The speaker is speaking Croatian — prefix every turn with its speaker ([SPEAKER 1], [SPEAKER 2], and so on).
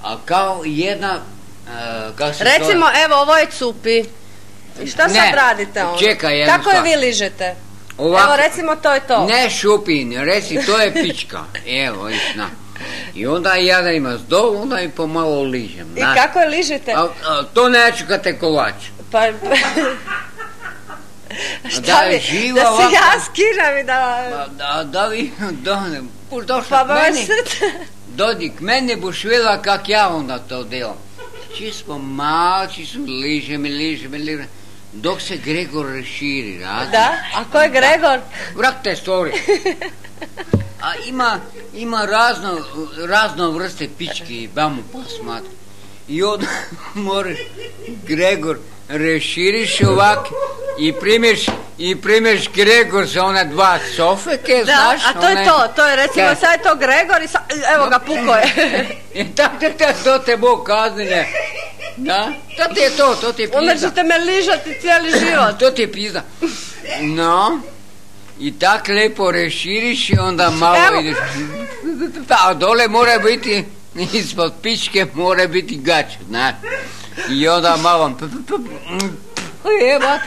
[SPEAKER 1] A kao jedna...
[SPEAKER 2] Recimo, evo, ovo je cupi. I šta sad radite onda?
[SPEAKER 1] Čekaj,
[SPEAKER 2] kako je vi ližete?
[SPEAKER 1] Ovako,
[SPEAKER 2] evo, recimo, to je to.
[SPEAKER 1] Ne šupin, reci, to je pička. Evo, istina. I onda ja da ima zdol, onda i pomalo ližem.
[SPEAKER 2] I kako je ližete?
[SPEAKER 1] To neću kad te kolač.
[SPEAKER 2] Pa... Šta bi, da se ja skinem i da...
[SPEAKER 1] Da vi, buš došla
[SPEAKER 2] pa
[SPEAKER 1] k meni.
[SPEAKER 2] Srce.
[SPEAKER 1] Dodi k meni, buš vidjela kak ja onda to delam. Či smo malci su ližem. Dok se Gregor raširi, razli.
[SPEAKER 2] Da? A ko je Gregor?
[SPEAKER 1] Vrak te stori. A ima razno vrste pički, bamo posmat. I onda moraš Gregor raširiš ovak i primiš Gregor za one dva sofeke, znaš?
[SPEAKER 2] Da, a to je recimo sad je to Gregor i evo ga puko je.
[SPEAKER 1] I tako to te Bog kaznenje. Da? To ti je to ti je pizda.
[SPEAKER 2] Onda ćete me ližati cijeli život.
[SPEAKER 1] To ti je pizda. No, i tak lepo reširiš i onda malo ideš. A dole mora biti, ispod pičke mora biti gač, znaš. I onda malo... Jebat.